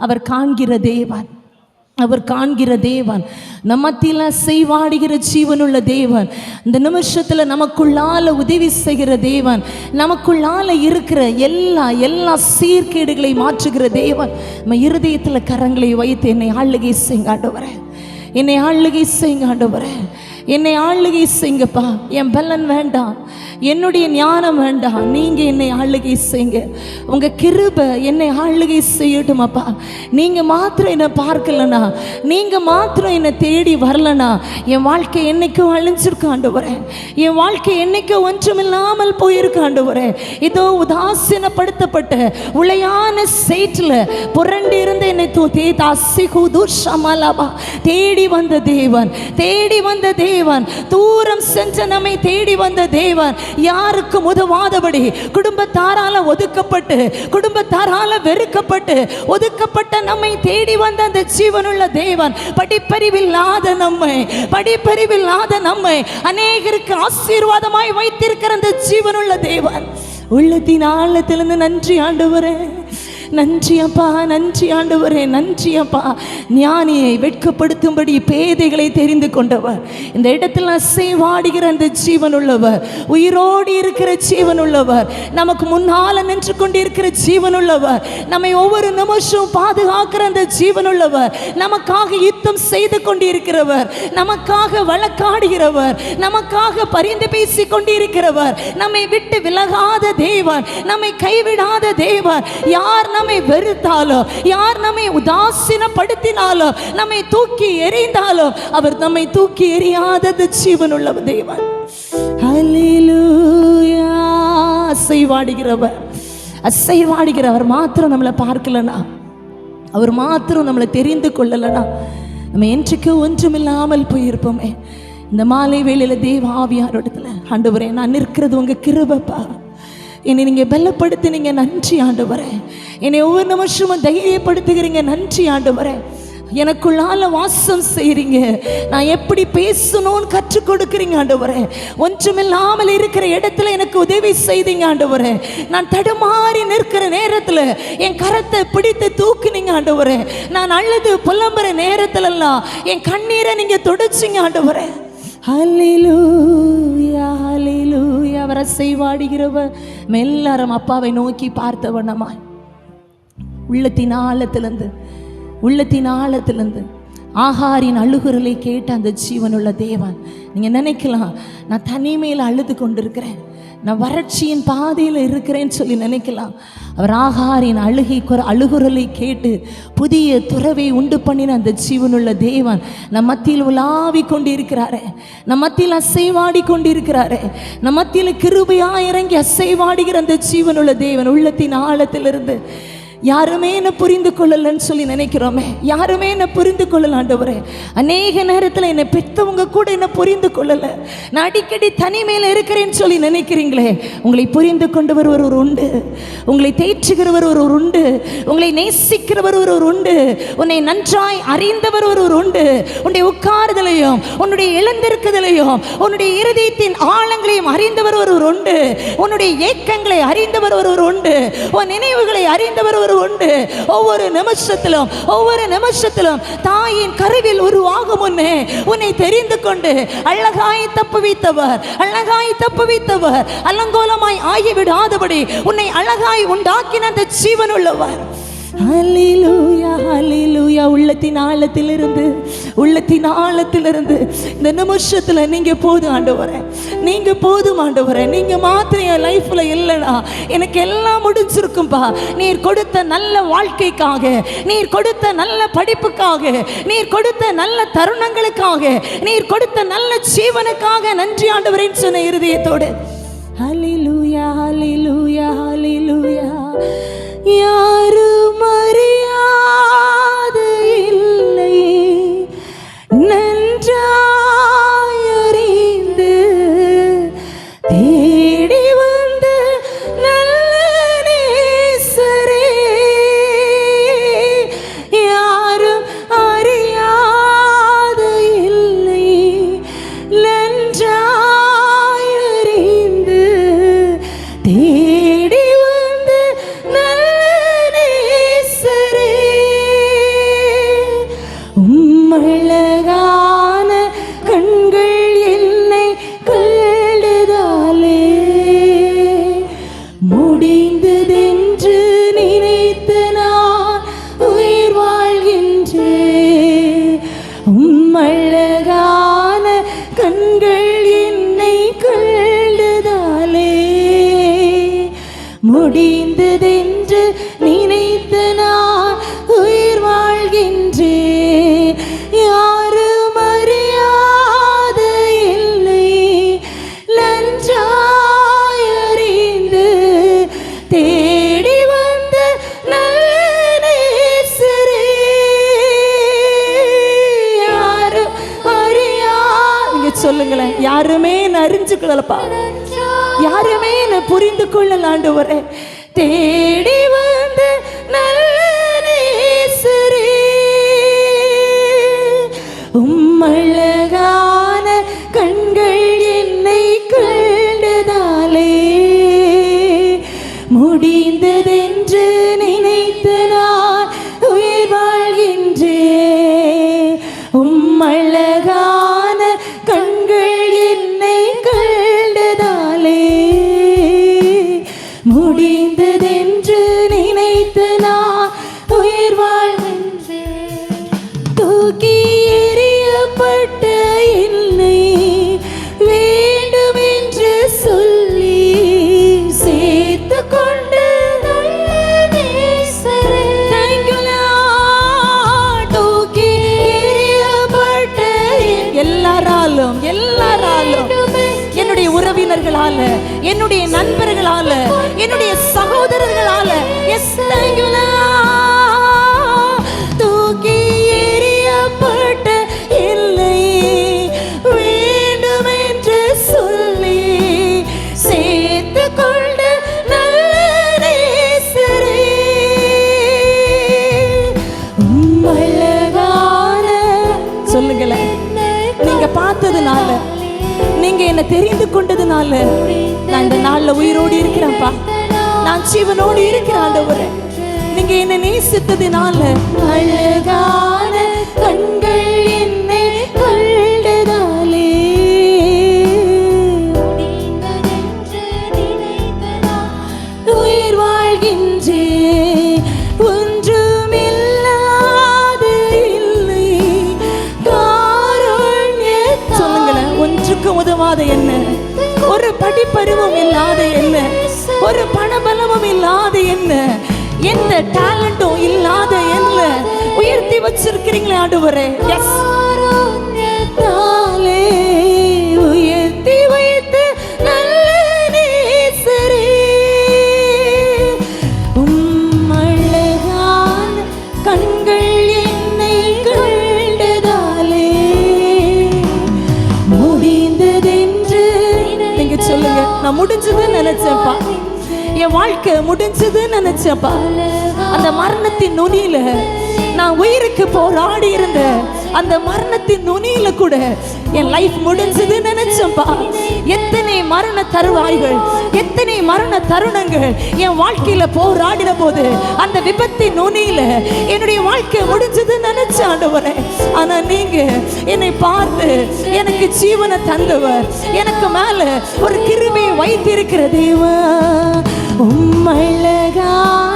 அவர் காண்கிற தேவன், அவர் காண்கிற தேவன், நம்மத்தில செய்வாடுகிற ஜீவனுள்ள தேவன், இந்த நிமிஷத்தில் நமக்குள்ளால உதவி செய்கிற தேவன், நமக்குள்ளால இருக்கிற எல்லா சீர்கேடுகளை மாற்றுகிற தேவன். நம்ம இருதயத்தில் கரங்களை வைத்து என்னை ஆளுகை செய்யுங்க ஆண்டவரே, என்னை ஆளுகை செய்யுங்க ஆண்டவரே, என்னை ஆளுகை செய்யுங்கப்பா. என் பலன் வேண்டாம், என்னுடைய ஞானம் வேண்டாம், நீங்க என்னை ஆளுகை செய்யுங்க. உங்க கிருபை என்னை ஆளுகை செய்யட்டுமாப்பா. நீங்க மாத்திரம் என்னை பார்க்கலனா, நீங்க மாத்திரம் என்னை தேடி வரலனா, என் வாழ்க்கை என்னைக்கும் அழிஞ்சிருக்க ஆண்டவரே, என் வாழ்க்கை என்னைக்கும் ஒன்றுமில்லாமல் போயிருக்க ஆண்டவரே. இதோ உதாசீனப்படுத்தப்பட்ட உளையான சேற்றில் புரண்டு இருந்து என்னை தேடி வந்த தேவன், தேடி வந்த தேவன், தூரம் சென்ற நம்மை தேடி வந்த தேவன், யாருக்கும் உதவாதபடி குடும்பத்தாரால ஒதுக்கப்பட்டு, குடும்பத்தாரால வெறுக்கப்பட்டு ஒதுக்கப்பட்ட நம்மை தேடி வந்த அந்த ஜீவனுள்ள தேவன், படிப்பறிவில்லாத நம்மை அநேகருக்கு ஆசீர்வாதமாய் வைத்திருக்கிற அந்த ஜீவனுள்ள தேவன். உள்ளத்தின் ஆழத்திலிருந்து நன்றி ஆண்டவரே, நன்றி அப்பா, நன்றி ஆண்டவரே, நன்றி அப்பா. ஞானியை வெட்கப்படுத்தும்படி பேதைகளை தெரிந்து கொண்டவர், இந்த இடத்துல அசைவாடுகிற அந்த ஜீவன் உள்ளவர், உயிரோடு இருக்கிற ஜீவன் உள்ளவர், நமக்கு முன்னால நின்று கொண்டிருக்கிற ஜீவன் உள்ளவர், நம்மை ஒவ்வொரு நிமிஷம் பாதுகாக்கிற அந்த ஜீவன் உள்ளவர், நமக்காக யுத்தம் செய்து கொண்டிருக்கிறவர், நமக்காக வழக்காடுகிறவர், நமக்காக பரிந்து பேசி கொண்டிருக்கிறவர், நம்மை விட்டு விலகாத தேவன், நம்மை கைவிடாத தேவன். யார் நம்மை வெறுத்தாலோ, யார் நம்மை உதாசீனப்படுத்தினாலோ, நம்மை தூக்கி எறிந்தாலோ, அவர் நம்மை தூக்கி எறியாதது ஜீவனுள்ள தேவன். ஹல்லேலூயா. அசைவாடுகிறவர் மாத்திரம் நம்மளை பார்க்கலனா, அவர் மாத்திரம் நம்மளை தெரிந்து கொள்ளலனா, நம்ம என்றைக்கு ஒன்றுமில்லாமல் போயிருப்போமே. இந்த மாலை வேளையில தேவ ஆவியாரோடத்துல, ஆண்டவரே நான் நிற்கிறது உங்க கிருபைப்பா, என்னை நீங்கள் பலப்படுத்தினீங்க, நன்றி ஆண்டவரே. என்னை ஒவ்வொரு நிமிஷமும் தைரியப்படுத்துகிறீங்க, நன்றி ஆண்டவரே. எனக்குள்ளால வாசம் செய்கிறீங்க, நான் எப்படி பேசணும்னு கற்றுக் கொடுக்குறீங்க ஆண்டவரே. ஒன்றுமில்லாமல் இருக்கிற இடத்துல எனக்கு உதவி செய்தீங்க ஆண்டவரே. நான் தடுமாறி நிற்கிற நேரத்தில் என் கரத்தை பிடித்து தூக்குனீங்க ஆண்டவரே. நான் அழுது புலம்புற நேரத்திலெல்லாம் என் கண்ணீரை நீங்கள் துடைச்சிங்க ஆண்டவரே. ஹல்லேலூயா, ஹல்லேலூயா. அவர் அசைவாடுகிறவர். எல்லாரும் அப்பாவை நோக்கி பார்த்தவனமாய் உள்ளத்தின் ஆழத்திலிருந்து ஆகாரின் அழுகுரலை கேட்ட அந்த ஜீவனுள்ள தேவன். நீங்க நினைக்கலாம், நான் தனிமையில் அழுது கொண்டிருக்கிறேன், நான் வறட்சியின் பாதையில் இருக்கிறேன்னு சொல்லி நினைக்கலாம். அவர் ஆகாரின் அழுகுரலை கேட்டு புதிய துறவை உண்டு பண்ணின அந்த ஜீவனுள்ள தேவன் நம் மத்தியில் உலாவி கொண்டிருக்கிறாரே, நம் மத்தியில் அசைவாடி கொண்டிருக்கிறாரே, நம் மத்தியில் கிருபையா இறங்கி அசைவாடுகிற அந்த ஜீவனுள்ள தேவன். உள்ளத்தின் ஆழத்திலிருந்து யாருமே என்ன புரிந்து கொள்ளலன்னு சொல்லி நினைக்கிறோமே, யாருமே என்ன புரிந்து கொள்ளல ஆண்டவரே. அநேக நேரத்தில் என்னை பெற்றவங்க கூட என்ன புரிந்து கொள்ளல, நான் அடிக்கடி தனிமையில் இருக்கிறேன்னு சொல்லி நினைக்கிறீங்களே. உங்களை புரிந்து கொண்டவர் ஒருவர் உண்டு, உங்களை தேற்றுகிறவர் ஒருவர் உண்டு, உங்களை நேசிக்கிறவர் ஒருவர் உண்டு, உன்னை நன்றாய் அறிந்தவர் ஒருவர் உண்டு. உன்னுடைய உட்காருதலையும் உன்னுடைய இழந்திருக்குதலையும் உன்னுடைய இருதயத்தின் ஆழங்களையும் அறிந்தவர் ஒருவர் உண்டு, உன்னுடைய ஏக்கங்களை அறிந்தவர் ஒருவர் உண்டு, உன் நினைவுகளை அறிந்தவர் ஒருவர் உண்டு. ஒவ்வொரு நிமிஷத்திலும் தாயின் கருவில் உருவாகும் முன்னே உன்னை தெரிந்து கொண்டு அழகாய் தப்புவித்தவர், அலங்கோலமாய் ஆகிவிடாதபடி உன்னை அழகாய் உண்டாக்கின அந்த ஜீவன் உள்ளவர். ஹல்லேலூயா, ஹல்லேலூயா. உள்ளத்தின் ஆழத்திலிருந்து இந்த நிமிஷத்துல நீங்க போதும் ஆண்டவரே, நீங்க போதும் ஆண்டவரே. நீங்க மாத்திரம் என் லைஃப்ல இல்லைனா எனக்கு எல்லாம் முடிஞ்சிருக்கும்பா. நீர் கொடுத்த நல்ல வாழ்க்கைக்காக, நீர் கொடுத்த நல்ல படிப்புக்காக, நீர் கொடுத்த நல்ல தருணங்களுக்காக, நீர் கொடுத்த நல்ல ஜீவனுக்காக நன்றி ஆண்டவரேன்னு சொன்ன இருதயத்தோடு ஹல்லேலூயா, ஹல்லேலூயா, ஹல்லேலூயா. யாரும் அறியாத இல்லை, நன்றாய் அறிந்து தேடி வந்த நல்ல நேசரே. யாரும் அறியாத இல்லை, நன்றாய் அறிந்து தேடி வந்த நல்ல நேசரே. அழகான கண்கள் என்னை கண்டதாலே முடிந்ததென்று நினைத்து நான் உயிர் வாழ்கின்றேன். அழகான கண்கள் என்னை கண்டதாலே முடிந்ததென்று நினைத்து நான் உயிர் வாழ்கின்றேன். யாரும் அறியாத என்னை நன்றாய் அறிந்து தேடி வந்த நல்ல நேசரே. யாரும் நீங்க சொல்லுங்களேன், யாருமே அறிஞ்சுக்கலப்பா, யாருமே புரிந்து கொள்ளல ஆண்டவரே. தேடி வந்த நல்ல நேசரே, அழகான கண்கள் என்னை கண்டதாலே முடிந்ததென்று நினைத்து நான் உயிர் வாழ்கின்றேன். அழகான கண்கள் என்னை கண்டதாலே முடிந்ததென்று நினைத்து நான் உயிர் வாழ்கின்றேன். தூக்கி எறியப்பட்ட என்னை வேண்டும் என்று சொல்லி சேர்த்து கொண்டு தூக்கி எறியப்பட்ட எல்லாராலும் என்னுடைய உறவினர்களால, என்னுடைய நண்பர்களால, என்னுடைய சகோதரர்களால தூக்கி எறியப்பட்ட இல்லை வேண்டும் என்று சொல்லி சேர்த்து கொண்ட நல்ல நேசரே, அழகான சொல்லுங்களேன். நீங்க பார்த்ததுனால, நீங்க என்ன தெரிந்து கொண்டதுனால நான் இந்த நாள்ல உயிரோடு இருக்கிறேன்ப்பா, நான் ஜீவனோடு இருக்கிறேன் ஆண்டவரே. நீங்க என்ன நேசித்ததினால அழகான கண்கள் என்னை கண்டதாலே உயிர் வாழ்கின்றேன். ஒன்றுமில்லாத இல்லை சொல்லுங்களேன். ஒன்றுக்கு உதவாத என்ன, ஒரு படிப்பறிவும் இல்லாத என்ன, ஒரு பணபலமும் இல்லாத என்ன, எந்த டேலண்டும் இல்லாத என்ன உயர்த்தி வச்சிருக்கிறீங்களே ஆண்டவரே. எஸ், உயர்த்தி வைத்து நல்ல நேசரே, அழகான கண்கள் என்னை கண்டதாலே முடிந்ததென்று நீங்க சொல்லுங்க. நான் முடிஞ்சதுன்னு நினைச்சேன்ப்பா, என் வாழ்க்கை முடிஞ்சதுன்னு நினைச்சப்பா. அந்த மரணத்தின் நுனியில நான் உயிருக்கு போராடி இருந்த அந்த மரணத்தின் நுனியில கூட என் லைஃப் முடிஞ்சது நினைச்சப்பா. எத்தனை மரண தருவாய்கள், எத்தனை மரண தருணங்கள் என் வாழ்க்கையில போராடின போது அந்த விபத்தின் நுனியில என்னுடைய வாழ்க்கை முடிஞ்சது நினைச்ச ஆண்டவரே. ஆனா நீங்க என்னை பார்த்து எனக்கு ஜீவனை தந்தவர், எனக்கு மேல ஒரு கிருபையை வைத்திருக்கிற தேவன், அழகான